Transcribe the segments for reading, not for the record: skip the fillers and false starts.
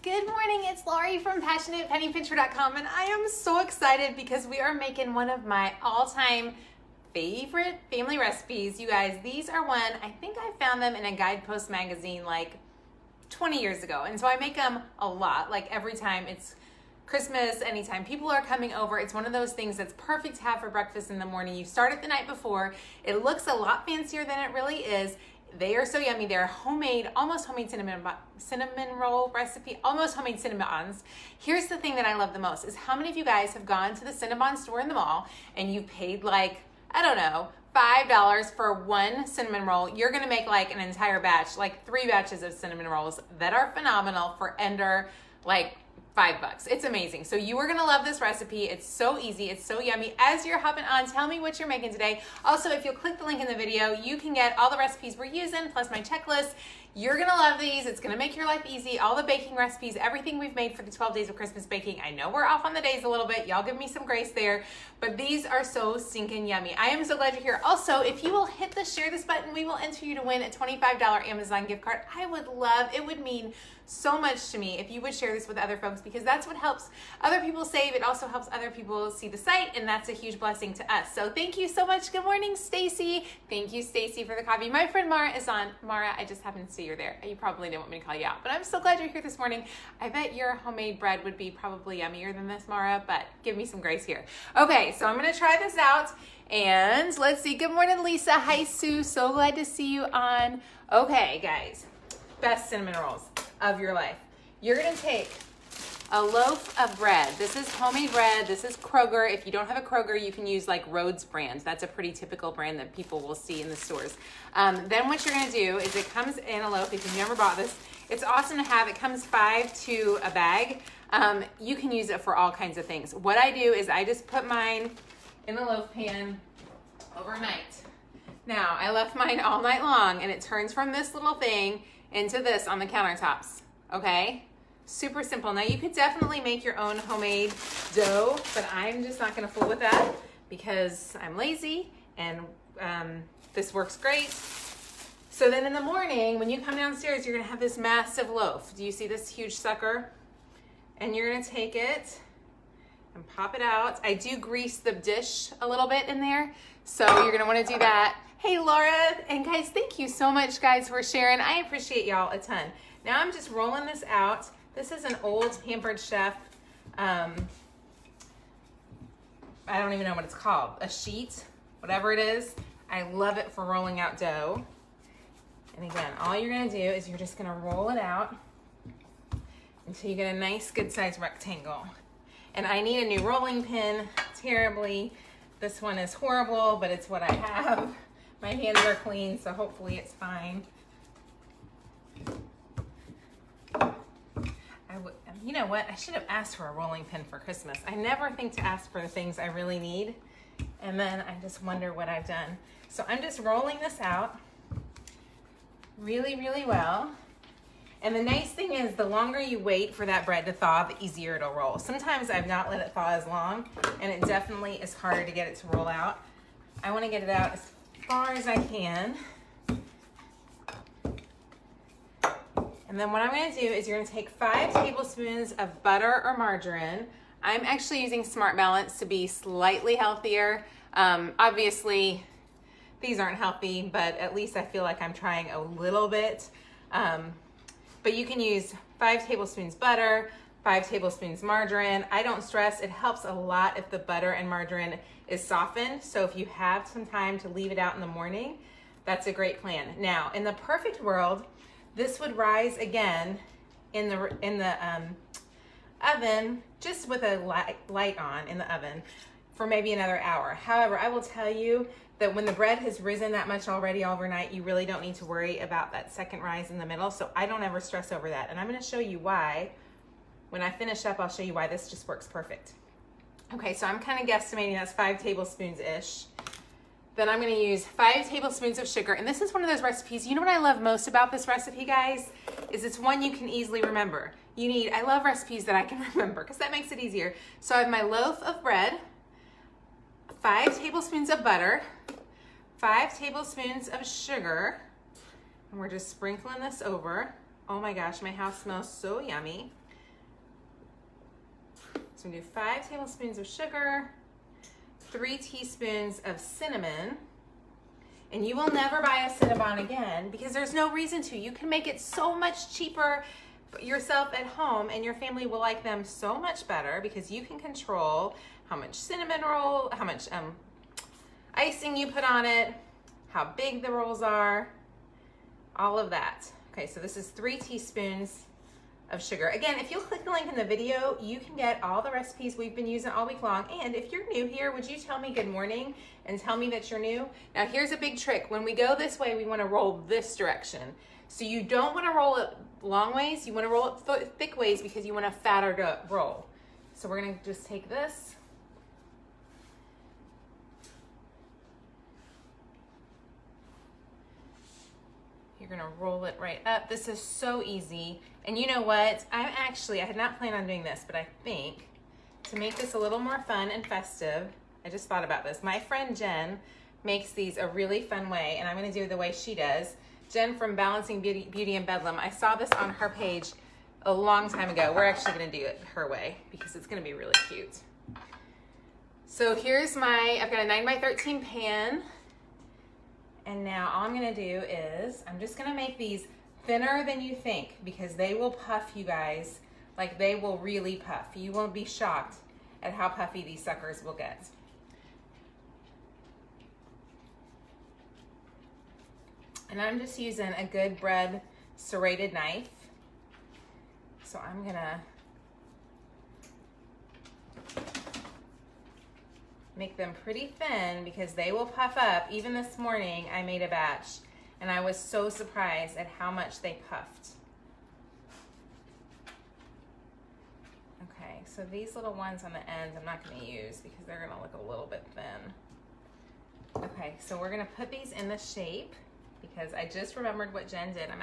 Good morning, it's Laurie from PassionatePennyPincher.com, and I am so excited because we are making one of my all-time favorite family recipes. You guys, these are one, I think I found them in a Guidepost magazine like 20 years ago, and so I make them a lot, like every time it's Christmas, anytime people are coming over. It's one of those things that's perfect to have for breakfast in the morning. You start it the night before. It looks a lot fancier than it really is. They are so yummy. They're homemade, almost homemade cinnamon roll recipe, almost homemade cinnabons. Here's the thing that I love the most is how many of you guys have gone to the Cinnabon store in the mall and you paid like, I don't know, $5 for one cinnamon roll. You're gonna make like an entire batch, like 3 batches of cinnamon rolls that are phenomenal for under like $5. It's amazing. So you are gonna love this recipe. It's so easy, it's so yummy. As you're hopping on, tell me what you're making today. Also, if you'll click the link in the video, you can get all the recipes we're using, plus my checklist. You're gonna love these. It's gonna make your life easy. All the baking recipes, everything we've made for the 12 days of Christmas baking. I know we're off on the days a little bit. Y'all give me some grace there, but these are so stinking yummy. I am so glad you're here. Also, if you will hit the share this button, we will enter you to win a $25 Amazon gift card. I would love, it would mean so much to me if you would share this with other folks, because that's what helps other people save. It also helps other people see the site, and that's a huge blessing to us. So thank you so much. Good morning, Stacy. Thank you, Stacy, for the coffee. My friend Mara is on. Mara, I just happened to see you're there. You probably didn't want me to call you out, but I'm so glad you're here this morning. I bet your homemade bread would be probably yummier than this, Mara, but give me some grace here. Okay, so I'm gonna try this out, and let's see. Good morning, Lisa. Hi, Sue. So glad to see you on. Okay, guys, best cinnamon rolls of your life. You're gonna take a loaf of bread. This is homemade bread. This is Kroger. If you don't have a Kroger, you can use like Rhodes brand. That's a pretty typical brand that people will see in the stores. Then what you're gonna do is it comes in a loaf. If you've never bought this, it's awesome to have. It comes 5 to a bag. You can use it for all kinds of things. What I do is I just put mine in the loaf pan overnight. Now, I left mine all night long, and it turns from this little thing into this on the countertops, okay? Super simple. Now you could definitely make your own homemade dough, but I'm just not gonna fool with that because I'm lazy, and this works great. So then in the morning, when you come downstairs, you're gonna have this massive loaf. Do you see this huge sucker? And you're gonna take it and pop it out. I do grease the dish a little bit in there, so you're gonna wanna do that. Hey, Laura, and guys, thank you so much, guys, for sharing. I appreciate y'all a ton. Now I'm just rolling this out. This is an old Pampered Chef, I don't even know what it's called, a sheet, whatever it is. I love it for rolling out dough. And again, all you're gonna do is you're just gonna roll it out until you get a nice, good sized rectangle. And I need a new rolling pin terribly. This one is horrible, but it's what I have. My hands are clean, so hopefully it's fine. You know what? I should have asked for a rolling pin for Christmas. I never think to ask for the things I really need, and then I just wonder what I've done. So I'm just rolling this out really, really well. And the nice thing is the longer you wait for that bread to thaw, the easier it'll roll. Sometimes I've not let it thaw as long, and it definitely is harder to get it to roll out. I want to get it out as far as I can. And then what I'm gonna do is you're gonna take 5 tablespoons of butter or margarine. I'm actually using Smart Balance to be slightly healthier. Obviously, these aren't healthy, but at least I feel like I'm trying a little bit. But you can use 5 tablespoons butter, 5 tablespoons margarine. I don't stress, it helps a lot if the butter and margarine is softened. So if you have some time to leave it out in the morning, that's a great plan. Now, in the perfect world, this would rise again in the oven, just with a light on in the oven for maybe another hour. However, I will tell you that when the bread has risen that much already overnight, you really don't need to worry about that second rise in the middle. So I don't ever stress over that. And I'm gonna show you why. When I finish up, I'll show you why this just works perfect. Okay, so I'm kind of guesstimating that's 5 tablespoons-ish. Then I'm gonna use 5 tablespoons of sugar. And this is one of those recipes, you know what I love most about this recipe, guys? Is it's one you can easily remember. I love recipes that I can remember because that makes it easier. So I have my loaf of bread, 5 tablespoons of butter, 5 tablespoons of sugar, and we're just sprinkling this over. Oh my gosh, my house smells so yummy. So we do 5 tablespoons of sugar, 3 teaspoons of cinnamon, and you will never buy a Cinnabon again because there's no reason to. You can make it so much cheaper yourself at home, and your family will like them so much better because you can control how much cinnamon roll, how much icing you put on it, how big the rolls are, all of that. Okay, so this is 3 teaspoons of sugar. Again, if you'll click the link in the video, you can get all the recipes we've been using all week long. And if you're new here, would you tell me good morning and tell me that you're new? Now here's a big trick. When we go this way, we want to roll this direction. So you don't want to roll it long ways, you want to roll it thick ways because you want a fatter roll. So we're going to just take this. You're gonna roll it right up. This is so easy. And you know what? I had not planned on doing this, but I think to make this a little more fun and festive, I just thought about this. My friend Jen makes these a really fun way, and I'm gonna do it the way she does. Jen from Balancing Beauty in Bedlam. I saw this on her page a long time ago. We're actually gonna do it her way because it's gonna be really cute. So here's I've got a 9x13 pan. And now all I'm gonna do is, I'm just gonna make these thinner than you think because they will puff, you guys. Like, they will really puff. You won't be shocked at how puffy these suckers will get. And I'm just using a good bread serrated knife. So I'm gonna make them pretty thin because they will puff up. Even this morning, I made a batch and I was so surprised at how much they puffed. Okay, so these little ones on the ends I'm not gonna use because they're gonna look a little bit thin. Okay, so we're gonna put these in the shape because I just remembered what Jen did. I'm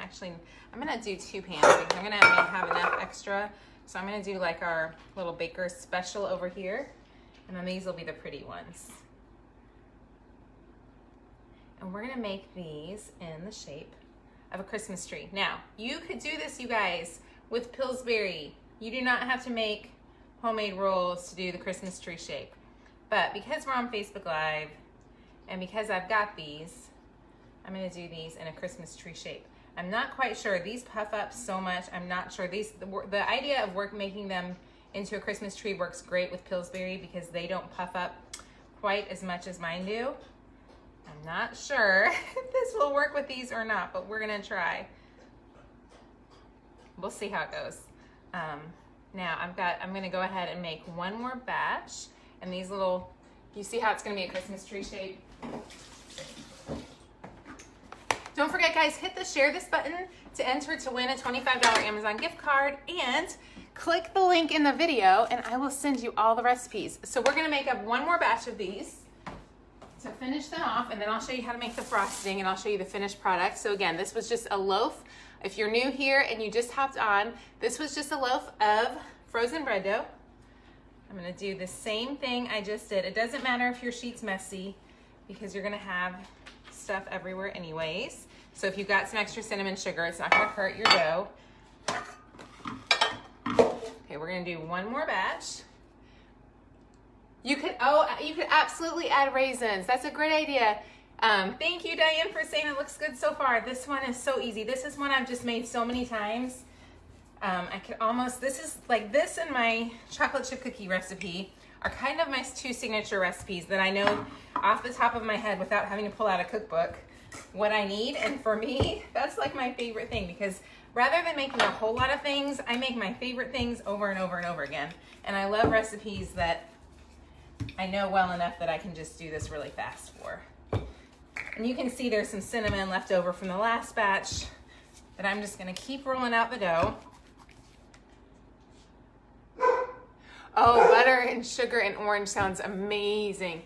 gonna do 2 pans because I'm gonna have enough extra. So I'm gonna do like our little baker's special over here. And then these will be the pretty ones. And we're gonna make these in the shape of a Christmas tree. Now, you could do this, you guys, with Pillsbury. You do not have to make homemade rolls to do the Christmas tree shape. But because we're on Facebook Live, and because I've got these, I'm gonna do these in a Christmas tree shape. I'm not quite sure. These puff up so much. I'm not sure. The idea of making them into a Christmas tree works great with Pillsbury because they don't puff up quite as much as mine do. I'm not sure if this will work with these or not, but we're gonna try. We'll see how it goes. Now I'm gonna go ahead and make one more batch, and these little, you see how it's gonna be a Christmas tree shape? Don't forget, guys, hit the share this button to enter to win a $25 Amazon gift card, and click the link in the video and I will send you all the recipes. So we're gonna make up one more batch of these to finish them off, and then I'll show you how to make the frosting and I'll show you the finished product. So again, this was just a loaf. If you're new here and you just hopped on, this was just a loaf of frozen bread dough. I'm gonna do the same thing I just did. It doesn't matter if your sheet's messy because you're gonna have stuff everywhere anyways. So if you've got some extra cinnamon sugar, it's not gonna hurt your dough. Okay, we're gonna do one more batch. You could absolutely add raisins. That's a great idea. Thank you, Diane, for saying it looks good so far. This one is so easy. This is one I've just made so many times. This is like this and my chocolate chip cookie recipe are kind of my 2 signature recipes that I know off the top of my head without having to pull out a cookbook what I need. And for me, that's like my favorite thing because rather than making a whole lot of things, I make my favorite things over and over and over again. And I love recipes that I know well enough that I can just do this really fast for. And you can see there's some cinnamon left over from the last batch that I'm just gonna keep rolling out the dough. Oh, butter and sugar and orange sounds amazing.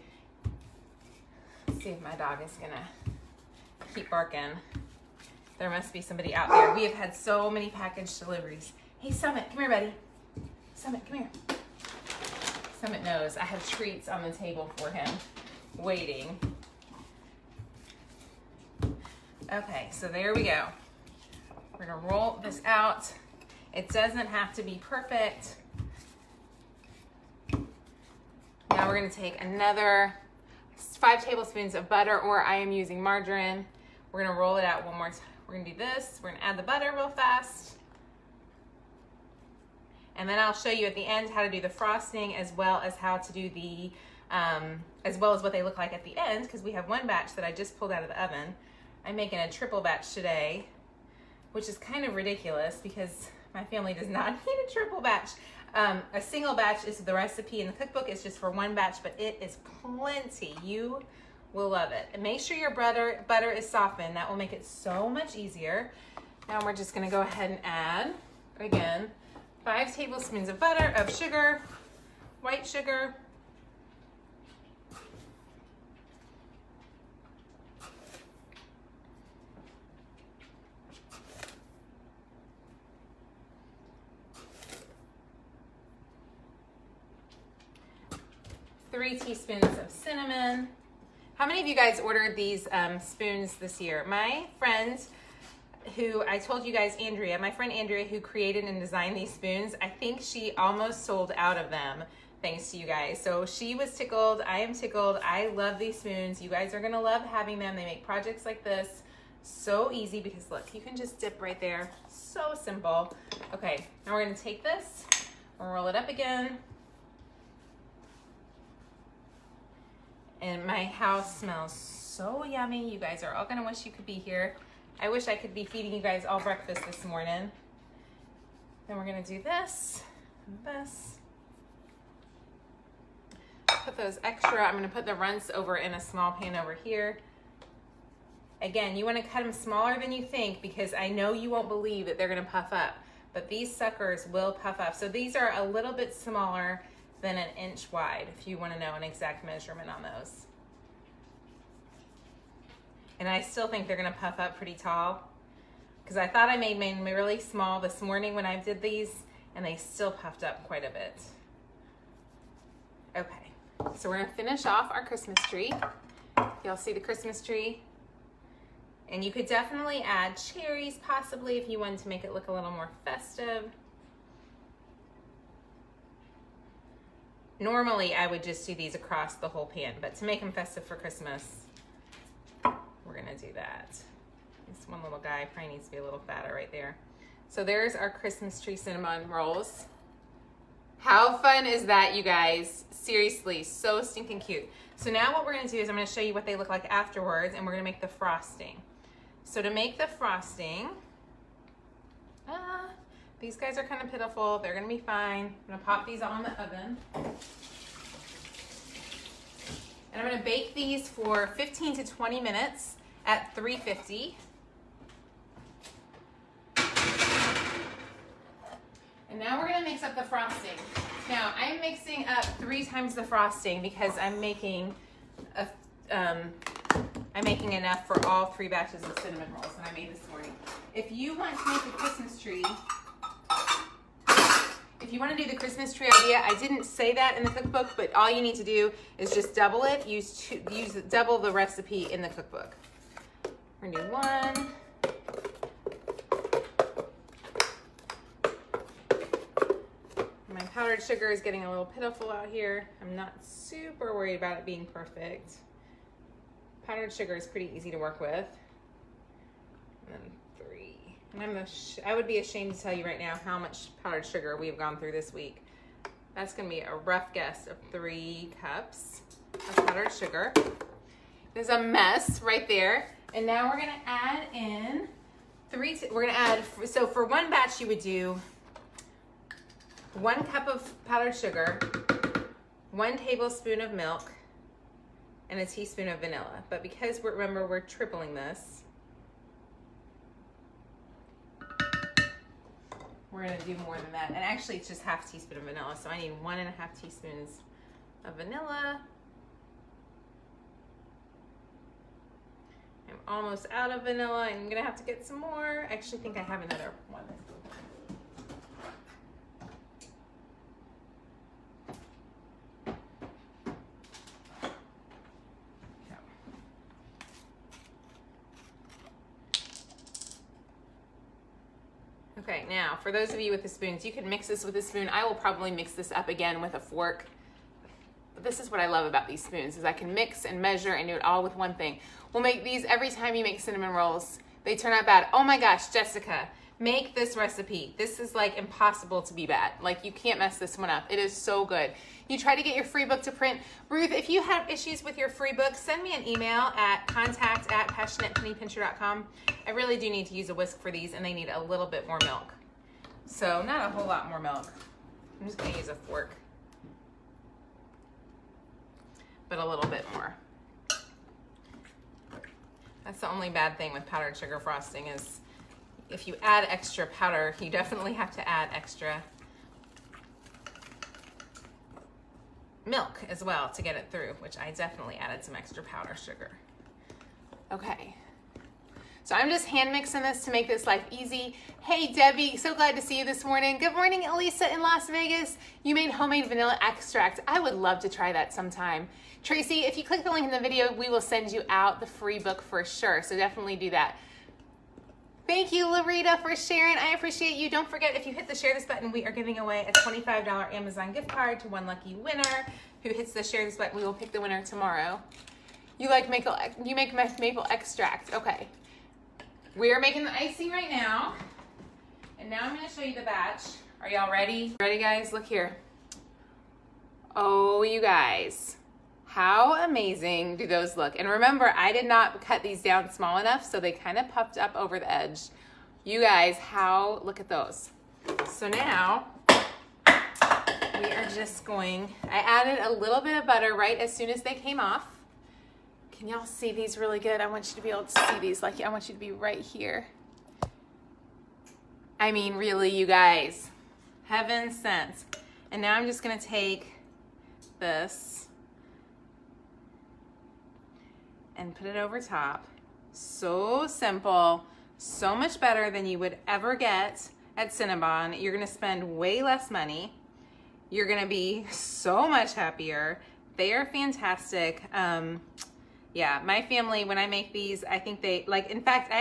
Let's see if my dog is gonna keep barking. There must be somebody out there. We have had so many package deliveries. Hey, Summit, come here, buddy. Summit, come here. Summit knows I have treats on the table for him, waiting. Okay, so there we go. We're gonna roll this out. It doesn't have to be perfect. we're gonna take another 5 tablespoons of butter, or I am using margarine. We're gonna roll it out one more time. We're gonna do this. We're gonna add the butter real fast. And then I'll show you at the end how to do the frosting, as well as how to do the, as well as what they look like at the end, because we have one batch that I just pulled out of the oven. I'm making a triple batch today, which is kind of ridiculous because my family does not need a triple batch. A single batch is the recipe in the cookbook. It's just for one batch, but it is plenty. You will love it. And make sure your butter is softened. That will make it so much easier. Now we're just gonna go ahead and add, again, 5 tablespoons of sugar, white sugar. Three teaspoons of cinnamon. How many of you guys ordered these spoons this year? My friend who I told you guys, my friend Andrea, who created and designed these spoons, I think she almost sold out of them thanks to you guys. So she was tickled. I am tickled. I love these spoons. You guys are gonna love having them. They make projects like this so easy because look, you can just dip right there. So simple. Okay, now we're gonna take this, we'll roll it up again. And my house smells so yummy. You guys are all gonna wish you could be here. I wish I could be feeding you guys all breakfast this morning. Then we're gonna do this and this. Put those extra, I'm gonna put the runts over in a small pan over here. Again, you wanna cut them smaller than you think because I know you won't believe that they're gonna puff up, but these suckers will puff up. So these are a little bit smaller than 1 inch wide if you wanna know an exact measurement on those. And I still think they're gonna puff up pretty tall because I thought I made mine really small this morning when I did these and they still puffed up quite a bit. Okay, so we're gonna finish off our Christmas tree. Y'all see the Christmas tree? And you could definitely add cherries possibly if you wanted to make it look a little more festive. Normally I would just do these across the whole pan, but to make them festive for Christmas, we're gonna do that. This one little guy probably needs to be a little fatter right there. So there's our Christmas tree cinnamon rolls. How fun is that, you guys? Seriously, so stinking cute. So now what we're gonna do is I'm gonna show you what they look like afterwards, and we're gonna make the frosting. So to make the frosting, these guys are kind of pitiful. They're gonna be fine. I'm gonna pop these on the oven. And I'm gonna bake these for 15 to 20 minutes at 350. And now we're gonna mix up the frosting. Now I'm mixing up 3 times the frosting because I'm making enough for all 3 batches of cinnamon rolls that I made this morning. If you want to make a Christmas tree, if you want to do the Christmas tree idea, I didn't say that in the cookbook, but all you need to do is just double it. Use double the recipe in the cookbook. We're gonna do 1. My powdered sugar is getting a little pitiful out here. I'm not super worried about it being perfect. Powdered sugar is pretty easy to work with. And then 3. And I would be ashamed to tell you right now how much powdered sugar we've gone through this week. That's gonna be a rough guess of 3 cups of powdered sugar. There's a mess right there. And now we're gonna add in so for 1 batch you would do 1 cup of powdered sugar, 1 tablespoon of milk, and a teaspoon of vanilla. But because remember we're tripling this, we're gonna do more than that. And actually it's just half teaspoon of vanilla. So I need 1.5 teaspoons of vanilla. I'm almost out of vanilla. I'm gonna have to get some more. I actually think I have another one. Okay, now for those of you with the spoons, you can mix this with a spoon. I will probably mix this up again with a fork. But this is what I love about these spoons, is I can mix and measure and do it all with one thing. We'll make these every time you make cinnamon rolls. They turn out bad. Oh my gosh, Jessica, make this recipe. This is like impossible to be bad. Like you can't mess this one up. It is so good. You try to get your free book to print. Ruth, if you have issues with your free book, send me an email at contact@passionatepennypincher.com. I really do need to use a whisk for these, and they need a little bit more milk. So not a whole lot more milk. I'm just gonna use a fork, but a little bit more. That's the only bad thing with powdered sugar frosting, is if you add extra powder, you definitely have to add extra milk as well to get it through, which I definitely added some extra powder sugar. Okay, so I'm just hand mixing this to make this life easy. Hey Debbie, so glad to see you this morning. Good morning, Elisa in Las Vegas. You made homemade vanilla extract. I would love to try that sometime. Tracy, if you click the link in the video, we will send you out the free book for sure, so definitely do that. Thank you, Larita, for sharing. I appreciate you. Don't forget, if you hit the share this button, we are giving away a $25 Amazon gift card to one lucky winner who hits the share this button. We will pick the winner tomorrow. You make maple extract. Okay. We are making the icing right now. And now I'm going to show you the batch. Are y'all ready? Ready, guys? Look here. Oh, you guys. How amazing do those look? And remember, I did not cut these down small enough, so they kind of puffed up over the edge. You guys, look at those. So now, we are just going, I added a little bit of butter right as soon as they came off. Can y'all see these really good? I want you to be able to see these, like I want you to be right here. I mean, really, you guys, heaven sent. And now I'm just gonna take this and put it over top. So simple, so much better than you would ever get at Cinnabon. You're gonna spend way less money. You're gonna be so much happier. They are fantastic. Yeah, my family, when I make these, I think they, like, in fact,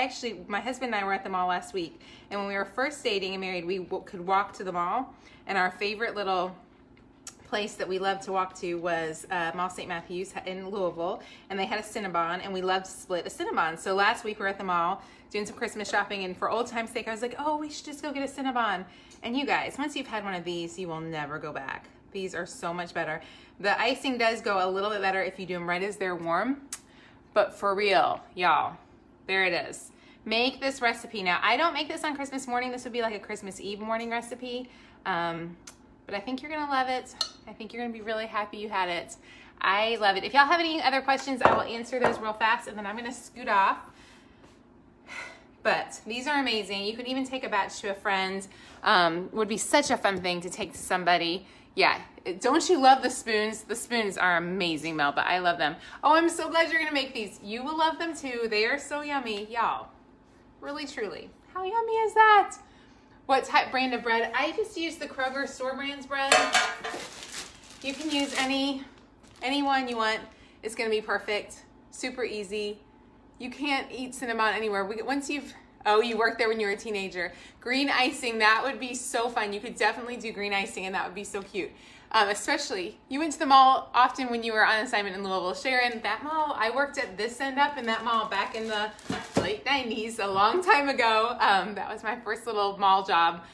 my husband and I were at the mall last week, and when we were first dating and married, we could walk to the mall, and our favorite little place that we loved to walk to was Mall St. Matthews in Louisville, and they had a Cinnabon, and we loved to split a Cinnabon. So last week we were at the mall doing some Christmas shopping, and for old time's sake, I was like, oh, we should just go get a Cinnabon. And you guys, once you've had one of these, you will never go back. These are so much better. The icing does go a little bit better if you do them right as they're warm, but for real, y'all, there it is. Make this recipe. Now, I don't make this on Christmas morning. This would be like a Christmas Eve morning recipe. But I think you're gonna love it. I think you're gonna be really happy you had it. I love it. If y'all have any other questions, I will answer those real fast, and then I'm gonna scoot off. But these are amazing. You could even take a batch to a friend. Would be such a fun thing to take to somebody. Yeah, don't you love the spoons? The spoons are amazing, Melba. I love them. Oh, I'm so glad you're gonna make these. You will love them too. They are so yummy, y'all. Really, truly. How yummy is that? What type brand of bread? I just use the Kroger store brands bread. You can use any one you want. It's gonna be perfect. Super easy. You can't eat Cinnabon anywhere. Oh, you worked there when you were a teenager. Green icing, that would be so fun. You could definitely do green icing, and that would be so cute. Especially, you went to the mall often when you were on assignment in Louisville. Sharon, that mall, I worked at this end up in that mall back in the late 90s, a long time ago. That was my first little mall job.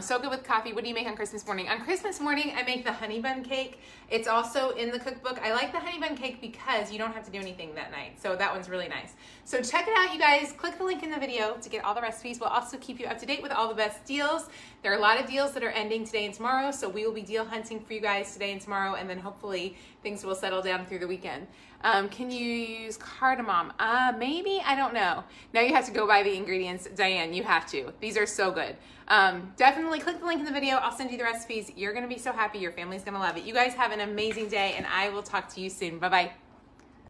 So good with coffee. What do you make on Christmas morning? On Christmas morning, I make the honey bun cake. It's also in the cookbook. I like the honey bun cake because you don't have to do anything that night. So that one's really nice. So check it out, you guys. Click the link in the video to get all the recipes. We'll also keep you up to date with all the best deals. There are a lot of deals that are ending today and tomorrow. So we will be deal hunting for you guys today and tomorrow. And then hopefully things will settle down through the weekend. Can you use cardamom? Maybe, I don't know. Now you have to go buy the ingredients. Diane, you have to. These are so good. Definitely click the link in the video. I'll send you the recipes. You're gonna be so happy. Your family's gonna love it. You guys have an amazing day, and I will talk to you soon. Bye-bye.